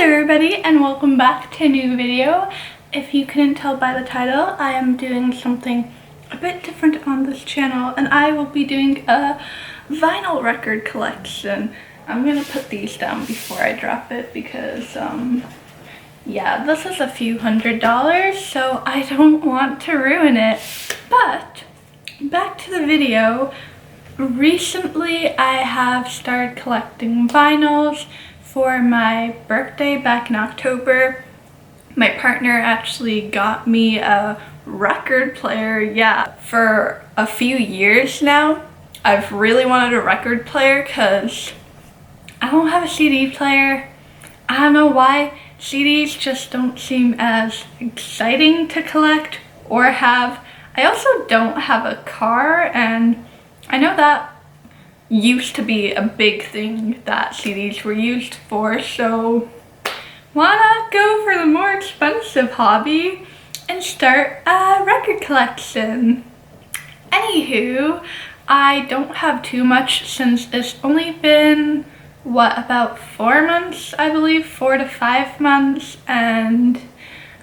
Hello everybody and welcome back to a new video. If you couldn't tell by the title, I am doing something a bit different on this channel and I will be doing a vinyl record collection. I'm gonna put these down before I drop it because yeah, this is a few $100s, so I don't want to ruin it. But back to the video. Recently I have started collecting vinyls. For my birthday back in October, my partner actually got me a record player. Yeah, for a few years now, I've really wanted a record player because I don't have a CD player. I don't know why. CDs just don't seem as exciting to collect or have. I also don't have a car, and I know that used to be a big thing that CDs were used for, so why not go for the more expensive hobby and start a record collection? Anywho, I don't have too much since it's only been, what, about 4 months, I believe, 4 to 5 months, and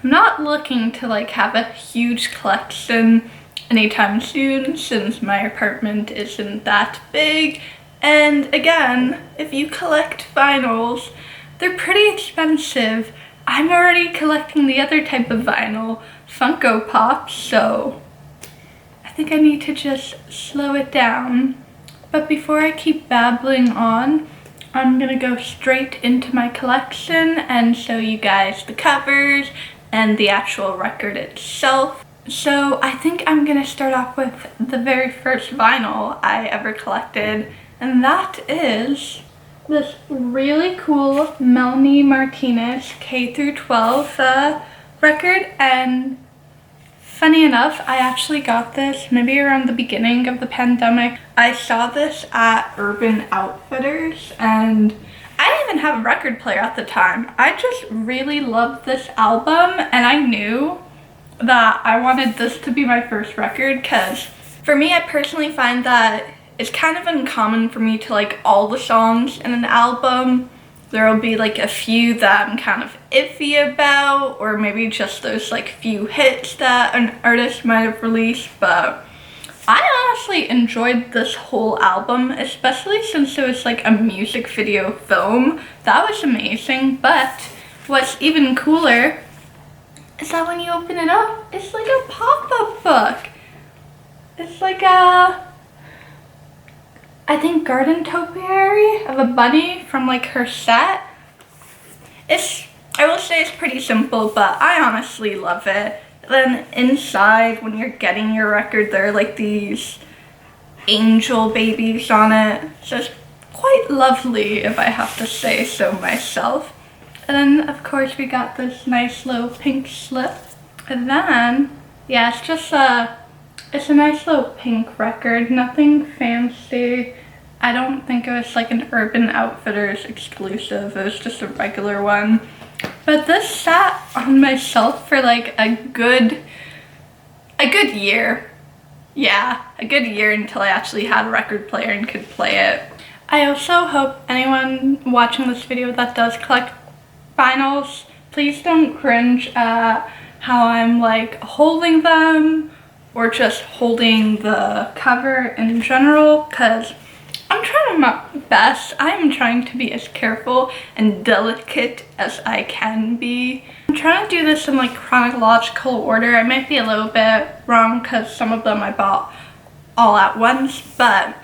I'm not looking to like have a huge collection anytime soon since my apartment isn't that big. And again, if you collect vinyls, they're pretty expensive. I'm already collecting the other type of vinyl, Funko Pops, so I think I need to just slow it down. But before I keep babbling on, I'm gonna go straight into my collection and show you guys the covers and the actual record itself. So I think I'm gonna start off with the very first vinyl I ever collected, and that is this really cool Melanie Martinez K through 12 record. And funny enough, I actually got this maybe around the beginning of the pandemic. I saw this at Urban Outfitters and I didn't even have a record player at the time. I just really loved this album and I knew that I wanted this to be my first record because for me, I personally find that it's kind of uncommon for me to like all the songs in an album. There'll be like a few that I'm kind of iffy about, or maybe just those like few hits that an artist might have released, but I honestly enjoyed this whole album, especially since it was like a music video film. That was amazing, but what's even cooler is that when you open it up, it's like a pop-up book. It's like a, I think, garden topiary of a bunny from like her set. I will say it's pretty simple, but I honestly love it. Then inside, when you're getting your record, there are like these angel babies on it. So it's quite lovely, if I have to say so myself. And then, of course, we got this nice little pink slip. And then, yeah, it's a nice little pink record. Nothing fancy. I don't think it was like an Urban Outfitters exclusive. It was just a regular one. But this sat on my shelf for like a good year. Yeah, a good year until I actually had a record player and could play it. I also hope anyone watching this video that does collect vinyls, please don't cringe at how I'm like holding them or just holding the cover in general, because I'm trying my best. I'm trying to be as careful and delicate as I can be. I'm trying to do this in like chronological order. I might be a little bit wrong because some of them I bought all at once, but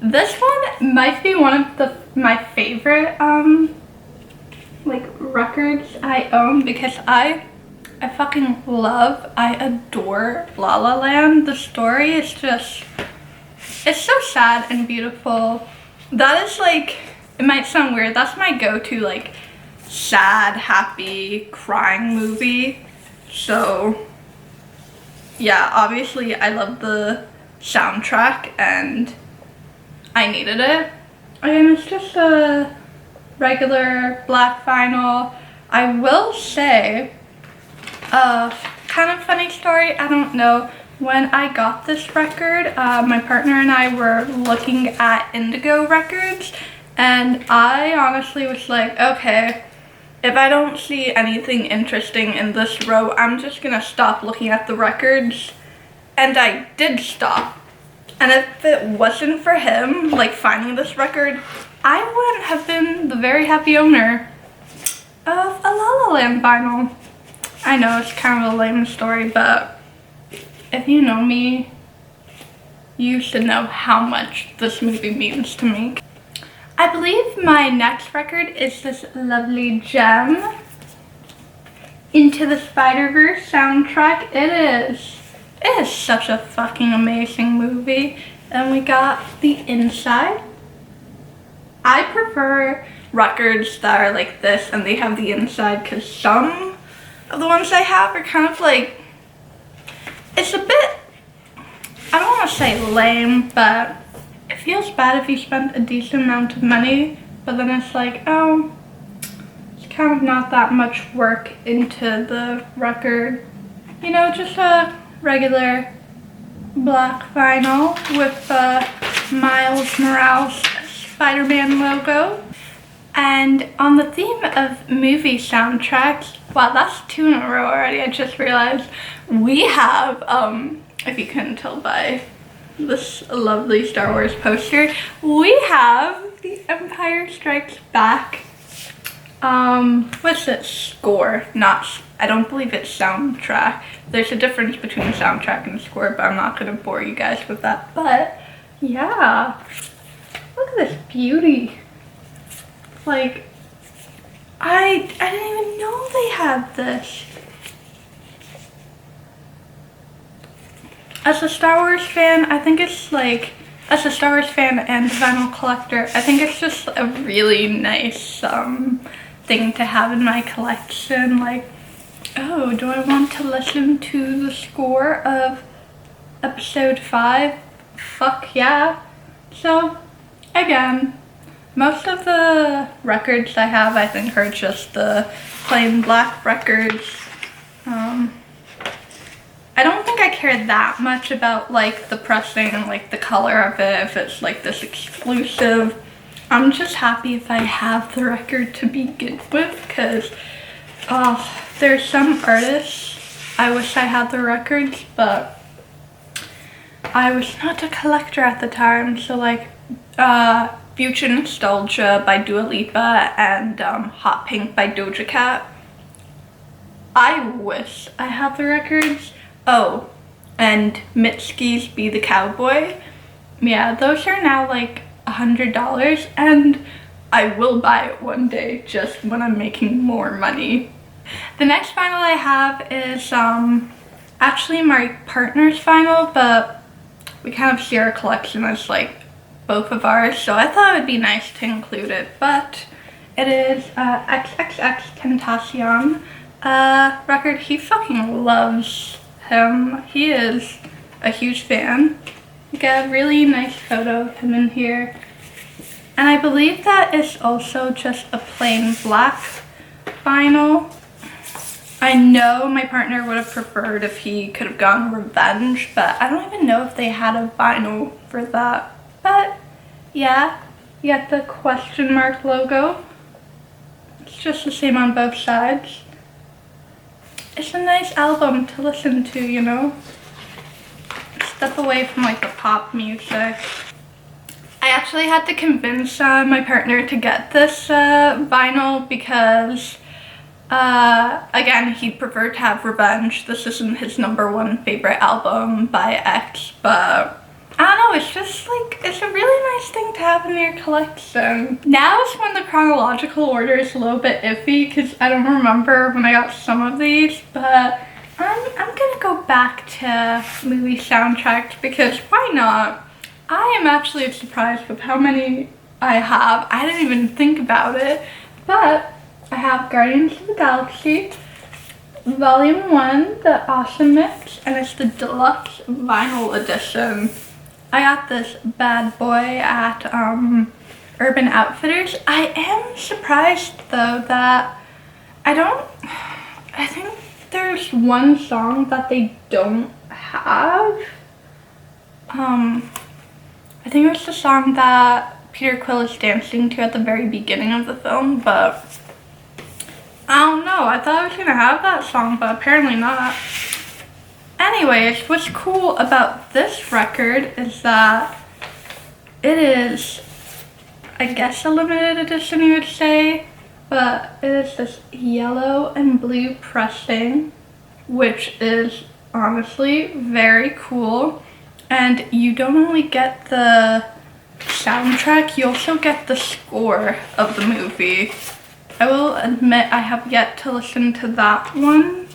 this one might be one of my favorite like records I own because I fucking love, I adore La La Land. The story is just, it's so sad and beautiful. That is like, it might sound weird, that's my go-to like sad, happy, crying movie. So yeah, obviously I love the soundtrack and I needed it. And it's just a regular black vinyl. I will say, kind of funny story, I don't know. When I got this record, my partner and I were looking at Indigo records, and I honestly was like, okay, If I don't see anything interesting in this row, I'm just gonna stop looking at the records. And I did stop. And if it wasn't for him, like, finding this record, I wouldn't have been the very happy owner of a La La Land vinyl. I know it's kind of a lame story, but if you know me, you should know how much this movie means to me. I believe my next record is this lovely gem, Into the Spider-Verse soundtrack. It is such a fucking amazing movie. And we got the inside. I prefer records that are like this and they have the inside, because some of the ones I have are kind of like, it's a bit, I don't want to say lame, but it feels bad if you spend a decent amount of money, but then it's like, oh, it's kind of not that much work into the record. You know, just a regular black vinyl with Miles Morales Spider-Man logo. And on the theme of movie soundtracks, wow, that's 2 in a row already, I just realized, we have, if you couldn't tell by this lovely Star Wars poster, we have The Empire Strikes Back. What's it? Score, not, I don't believe it's soundtrack. There's a difference between soundtrack and score, but I'm not gonna bore you guys with that. But yeah, look at this beauty. Like, I didn't even know they had this. As a Star Wars fan, I think it's like, as a Star Wars fan and vinyl collector, I think it's just a really nice thing to have in my collection. Like, oh, do I want to listen to the score of episode 5? Fuck yeah. So, again, most of the records I have, I think, are just the plain black records. I don't think I care that much about, like, the pressing and, like, the color of it, if it's, like, this exclusive. I'm just happy if I have the record to begin with, because, there's some artists I wish I had the records, but I was not a collector at the time. So, like, Future Nostalgia by Dua Lipa and Hot Pink by Doja Cat. I wish I had the records. Oh, and Mitski's Be the Cowboy. Yeah, those are now like $100, and I will buy it one day, just when I'm making more money. The next vinyl I have is actually my partner's vinyl, but we kind of share a collection as like both of ours, so I thought it would be nice to include it. But it is XXXTentacion record. He fucking loves him. He is a huge fan. We got a really nice photo of him in here. And I believe that is also just a plain black vinyl. I know my partner would have preferred if he could have gone Revenge, but I don't even know if they had a vinyl for that. But yeah, you got the question mark logo. It's just the same on both sides. It's a nice album to listen to, you know? Step away from like the pop music. I actually had to convince my partner to get this vinyl because again, he'd prefer to have Revenge. This isn't his #1 favorite album by X, but I don't know, it's just like, it's a really nice thing to have in your collection. Now is when the chronological order is a little bit iffy, because I don't remember when I got some of these, but I'm gonna go back to movie soundtracks, because why not? I am actually surprised with how many I have. I didn't even think about it, but I have Guardians of the Galaxy, Volume 1, the Awesome Mix, and it's the deluxe vinyl edition. I got this bad boy at Urban Outfitters. I am surprised though that I think there's one song that they don't have. I think it's the song that Peter Quill is dancing to at the very beginning of the film, but I don't know, I thought I was gonna have that song, but apparently not. Anyways, what's cool about this record is that it is, I guess, a limited edition, you would say, but it is this yellow and blue pressing, which is honestly very cool. And you don't only get the soundtrack, you also get the score of the movie. I will admit I have yet to listen to that one,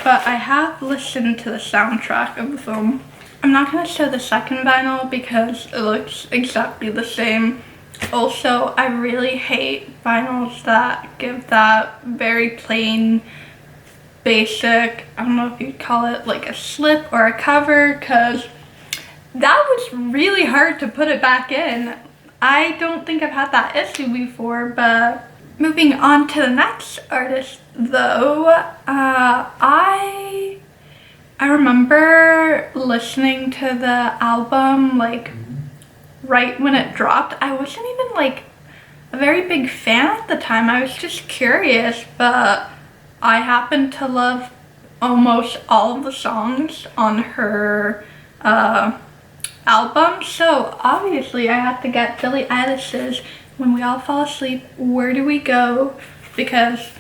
but I have listened to the soundtrack of the film. I'm not going to show the second vinyl because it looks exactly the same. Also, I really hate vinyls that give that very plain, basic, I don't know if you'd call it like a slip or a cover, because that was really hard to put it back in. I don't think I've had that issue before, but moving on to the next artist though, I remember listening to the album like right when it dropped. I wasn't even like a very big fan at the time. I was just curious, but I happened to love almost all of the songs on her album, so obviously I had to get Billie Eilish's When We All Fall Asleep, Where Do We Go? Because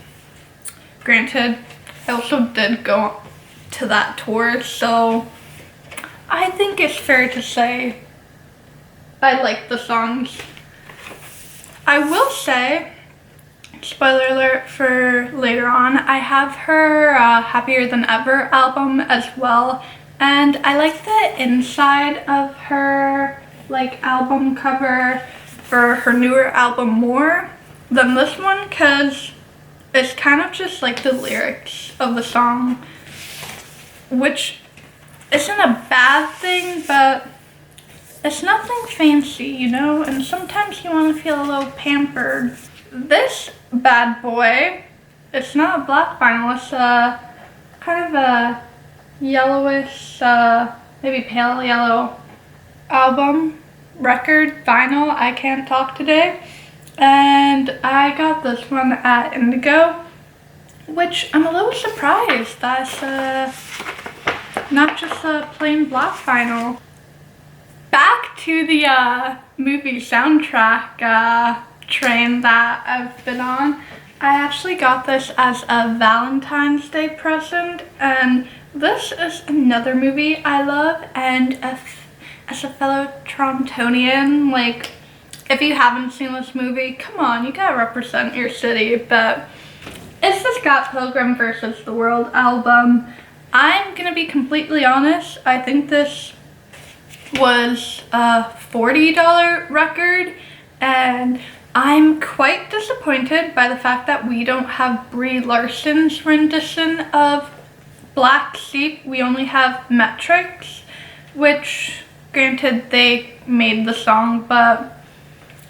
granted, I also did go to that tour, so I think it's fair to say I like the songs. I will say, spoiler alert for later on, I have her Happier Than Ever album as well, and I like the inside of her like album cover for her newer album more than this one, because it's kind of just like the lyrics of the song, which isn't a bad thing, but it's nothing fancy, you know, and sometimes you want to feel a little pampered. This bad boy, it's not a black vinyl, it's kind of a yellowish, maybe pale yellow album, record, vinyl, I can't talk today. And I got this one at Indigo, which I'm a little surprised that's not just a plain black vinyl. Back to the movie soundtrack train that I've been on. I actually got this as a Valentine's Day present, and this is another movie I love, and as a fellow Torontonian, like, if you haven't seen this movie, come on, you gotta represent your city. But it's the Scott Pilgrim vs. the World album. I'm gonna be completely honest, I think this was a $40 record, and I'm quite disappointed by the fact that we don't have Brie Larson's rendition of Black Sheep. We only have Metrics, which granted they made the song, but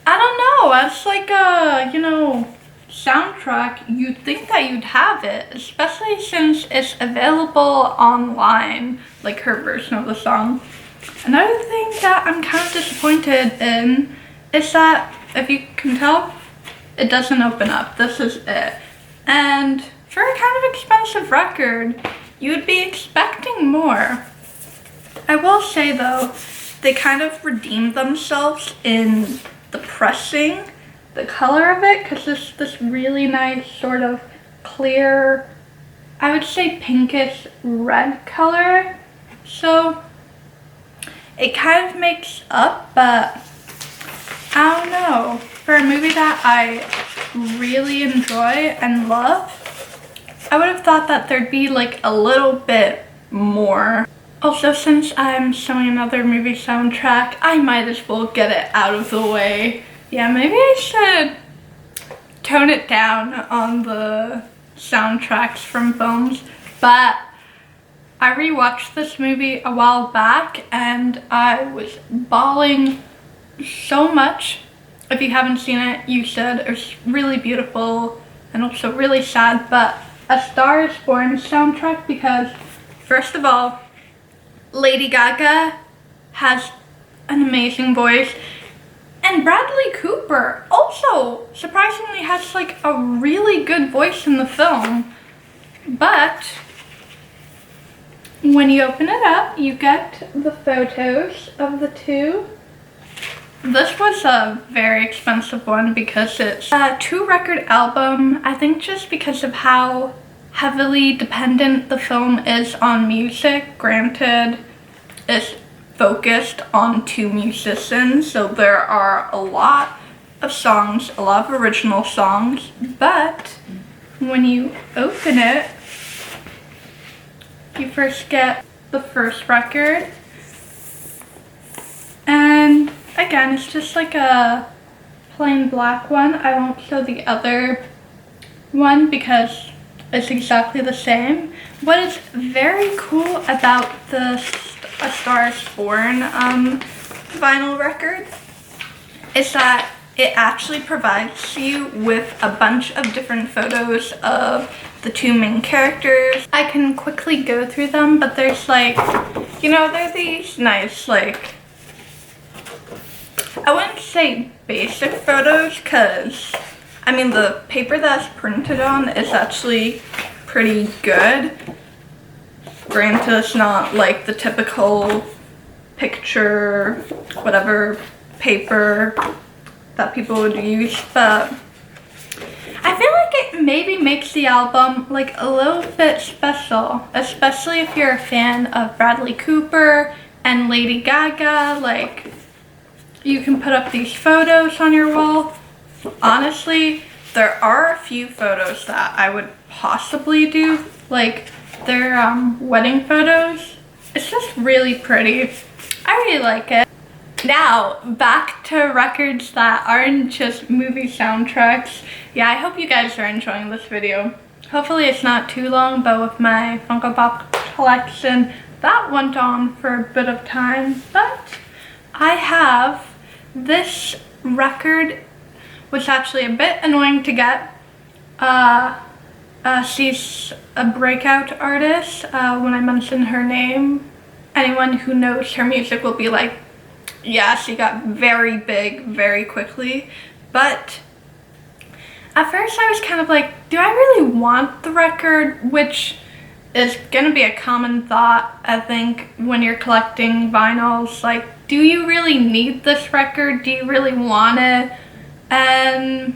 I don't know, as like a, you know, soundtrack, you'd think that you'd have it, especially since it's available online, like her version of the song. Another thing that I'm kind of disappointed in is that, if you can tell, it doesn't open up. This is it. And for a kind of expensive record, you'd be expecting more. I will say though, they kind of redeemed themselves in the pressing, the color of it, because it's this really nice sort of clear, I would say pinkish red color. So it kind of makes up, but I don't know. For a movie that I really enjoy and love, I would have thought that there'd be like a little bit more. Also, since I'm showing another movie soundtrack, I might as well get it out of the way. Yeah, maybe I should tone it down on the soundtracks from films, but I rewatched this movie a while back and I was bawling so much. If you haven't seen it, you should. It's really beautiful and also really sad, but A Star Is Born soundtrack, because first of all, Lady Gaga has an amazing voice. And Bradley Cooper also surprisingly has like a really good voice in the film. But when you open it up, you get the photos of the two. This was a very expensive one because it's a 2-record album. I think just because of how heavily dependent the film is on music. Granted, it's focused on 2 musicians, so there are a lot of songs, a lot of original songs, but when you open it, you first get the first record, and again, it's just like a plain black one. I won't show the other one because it's exactly the same. What is very cool about the A Star is Born vinyl record is that it actually provides you with a bunch of different photos of the 2 main characters. I can quickly go through them, but there's like, you know, there are these nice, like, I wouldn't say basic photos, because I mean the paper that's printed on is actually pretty good. Granted, it's not like the typical picture, whatever paper that people would use, but I feel like it maybe makes the album like a little bit special, especially if you're a fan of Bradley Cooper and Lady Gaga. Like, you can put up these photos on your wall. Honestly, there are a few photos that I would possibly do, like their wedding photos. It's just really pretty. I really like it. Now, back to records that aren't just movie soundtracks. Yeah, I hope you guys are enjoying this video. Hopefully it's not too long, but with my Funko Pop collection, that went on for a bit of time. But I have this record, which actually a bit annoying to get. She's a breakout artist. When I mention her name, anyone who knows her music will be like, yeah, she got very big very quickly. But at first I was kind of like, do I really want the record? Which is gonna be a common thought, I think, when you're collecting vinyls. Like, do you really need this record? Do you really want it? And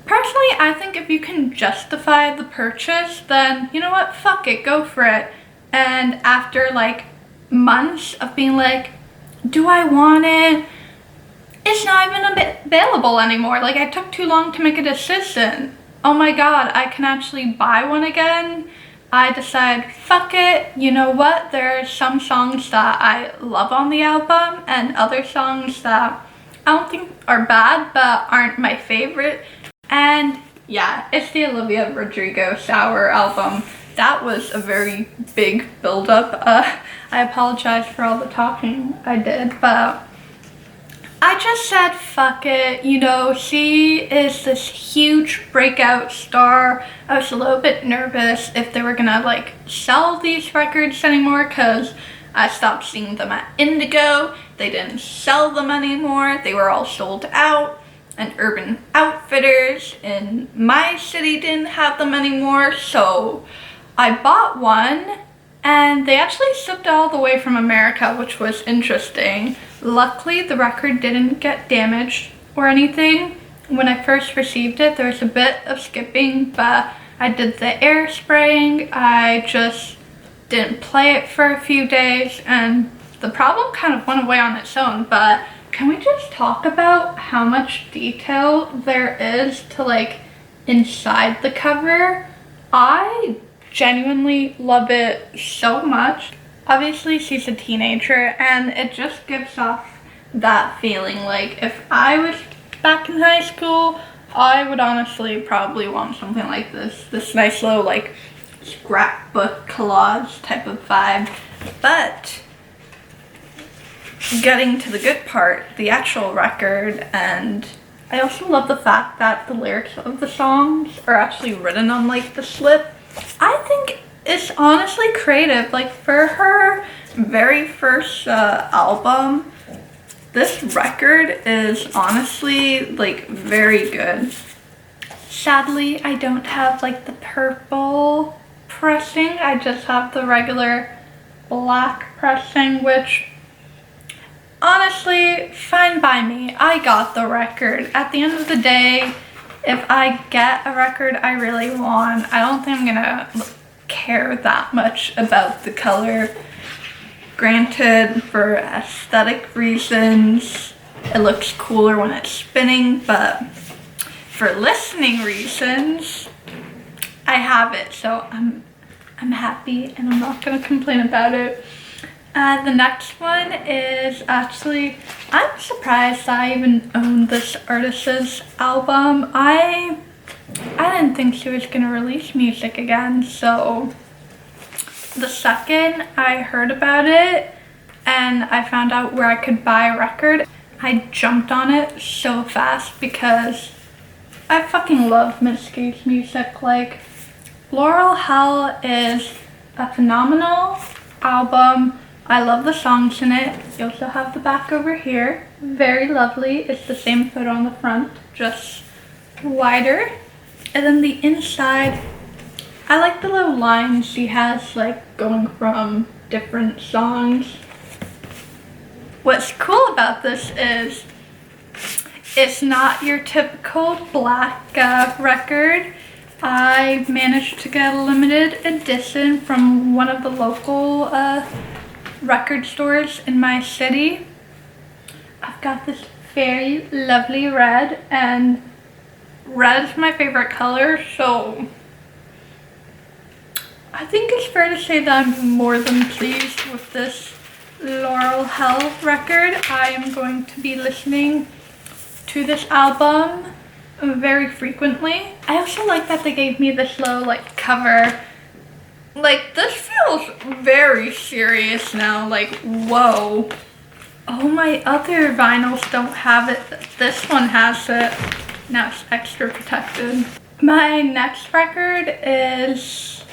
personally, I think if you can justify the purchase, then you know what, fuck it, go for it. And after like months of being like, do I want it? It's not even available anymore. Like, I took too long to make a decision. Oh my god, I can actually buy one again. I decide, fuck it, you know what, there are some songs that I love on the album and other songs that I don't think are bad but aren't my favorite. And yeah, it's the Olivia Rodrigo Sour album. That was a very big build-up. I apologize for all the talking I did, but I just said fuck it. You know, she is this huge breakout star. I was a little bit nervous if they were gonna like sell these records anymore, because I stopped seeing them at Indigo. They didn't sell them anymore. They were all sold out. And Urban Outfitters in my city didn't have them anymore. So I bought one, and they actually shipped all the way from America, which was interesting. Luckily, the record didn't get damaged or anything. When I first received it, there was a bit of skipping, but I did the air spraying. I just didn't play it for a few days, and the problem kind of went away on its own. But can we just talk about how much detail there is to like inside the cover? I genuinely love it so much. Obviously, she's a teenager, and it just gives off that feeling. Like, if I was back in high school, I would honestly probably want something like this. This nice little, like, scrapbook collage type of vibe. But getting to the good part, the actual record, and I also love the fact that the lyrics of the songs are actually written on, like, the slip. I think it's honestly creative. Like, for her very first album, This record is honestly like very good. Sadly, I don't have like the purple pressing. I just have the regular black pressing, which honestly, fine by me. I got the record. At the end of the day, if I get a record I really want, I don't think I'm gonna care that much about the color. Granted, for aesthetic reasons, it looks cooler when it's spinning, but for listening reasons, I have it, so I'm happy and I'm not gonna complain about it. The next one is actually, I'm surprised I even own this artist's album. I didn't think she was gonna release music again, so the second I heard about it and I found out where I could buy a record, I jumped on it so fast because I fucking love Mitski's music. Like, Laurel Hell is a phenomenal album. I love the songs in it. You also have the back over here. Very lovely. It's the same photo on the front, just wider. And then the inside, I like the little lines she has, like going from different songs. What's cool about this is it's not your typical black record. I managed to get a limited edition from one of the local record stores in my city. I've got this very lovely red, and red is my favorite color, so I think it's fair to say that I'm more than pleased with this Laurel Hell record. I am going to be listening to this album very frequently. I also like that they gave me this little like cover. Like, this feels very serious now, like, whoa. Oh, my other vinyls don't have it. This one has it. Now it's extra protected. My next record is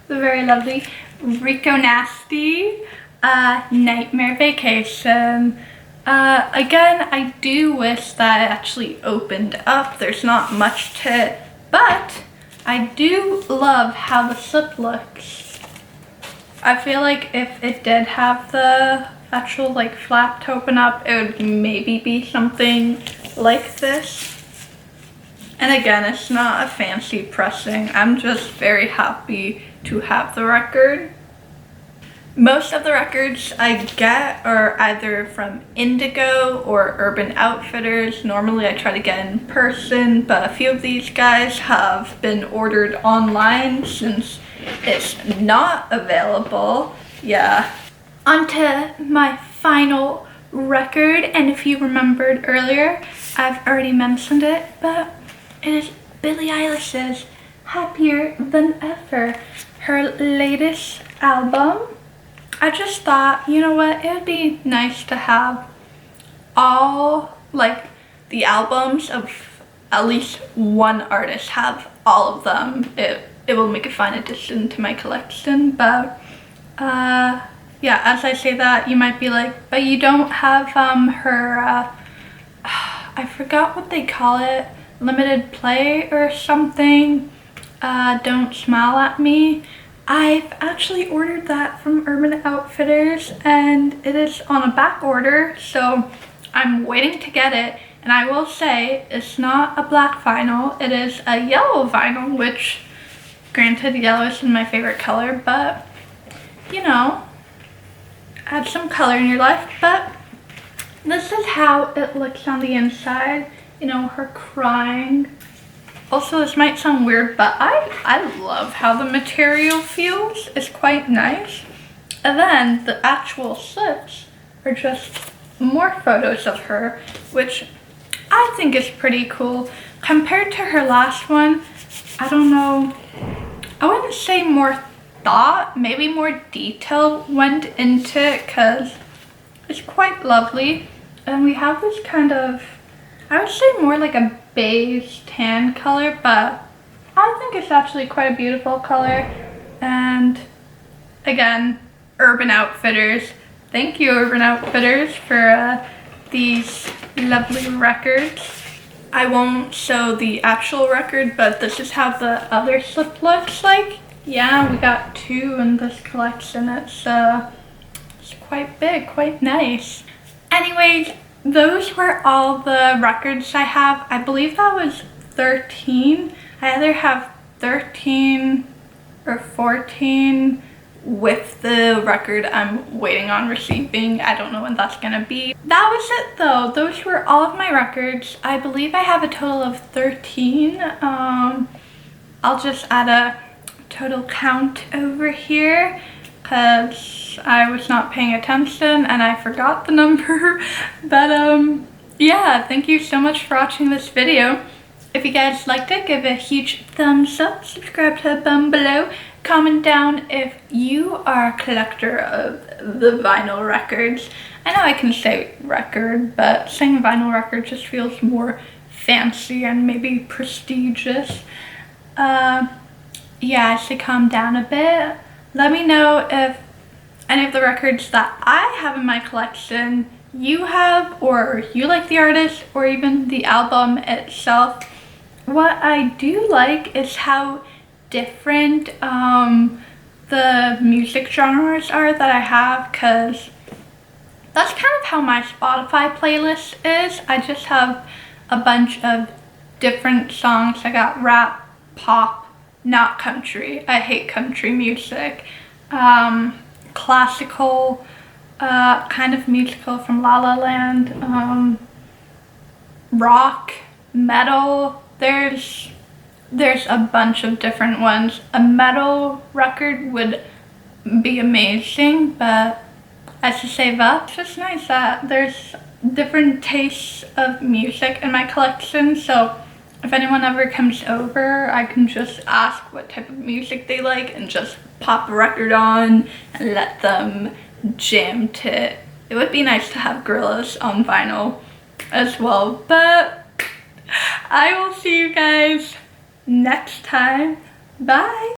the very lovely Rico Nasty, Nightmare Vacation. Again, I do wish that it actually opened up. There's not much to it, but I do love how the slip looks. I feel like if it did have the actual like flap to open up, it would maybe be something like this. And again, it's not a fancy pressing. I'm just very happy to have the record. Most of the records I get are either from Indigo or Urban Outfitters. Normally I try to get in person, but a few of these guys have been ordered online since it's not available. Yeah. On to my final record, and if you remembered earlier, I've already mentioned it, but it is Billie Eilish's Happier Than Ever, her latest album. I just thought, you know what, it would be nice to have all, like, the albums of at least one artist, have all of them. It will make a fine addition to my collection, but, yeah, as I say that, you might be like, but you don't have, her, I forgot what they call it, limited play or something, Don't Smile at Me. I've actually ordered that from Urban Outfitters and it is on a back order, so I'm waiting to get it. And I will say it's not a black vinyl, it is a yellow vinyl, which granted yellow isn't my favorite color, but you know, add some color in your life. But this is how it looks on the inside, you know, her crying. Also, this might sound weird, but I love how the material feels. It's quite nice. And then the actual slips are just more photos of her, which I think is pretty cool. Compared to her last one, I don't know, I wouldn't say more thought, maybe more detail went into it because it's quite lovely. And we have this kind of, I would say more like a beige tan color, but I think it's actually quite a beautiful color. And again, Urban Outfitters, thank you Urban Outfitters for these lovely records. I won't show the actual record, but this is how the other slip looks like. Yeah, we got 2 in this collection. It's quite big, quite nice. Anyways, those were all the records I have. I believe that was 13. I either have 13 or 14 with the record I'm waiting on receiving. I don't know when that's gonna be. That was it though. Those were all of my records. I believe I have a total of 13. I'll just add a total count over here because I was not paying attention and I forgot the number. But yeah, thank you so much for watching this video. If you guys liked it, give it a huge thumbs up, subscribe to the button below, comment down if you are a collector of the vinyl records. I know I can say record, but saying vinyl record just feels more fancy and maybe prestigious. Yeah, I should calm down a bit. Let me know if any of the records that I have in my collection you have, or you like the artist, or even the album itself. What I do like is how different the music genres are that I have, because that's kind of how my Spotify playlist is. I just have a bunch of different songs. I got rap, pop, not country. I hate country music. Classical, kind of musical from La La Land, rock, metal. There's a bunch of different ones. A metal record would be amazing, but as to save up, it's just nice that there's different tastes of music in my collection, so if anyone ever comes over, I can just ask what type of music they like and just pop a record on and let them jam to it. It would be nice to have Gorillaz on vinyl as well, but I will see you guys next time. Bye!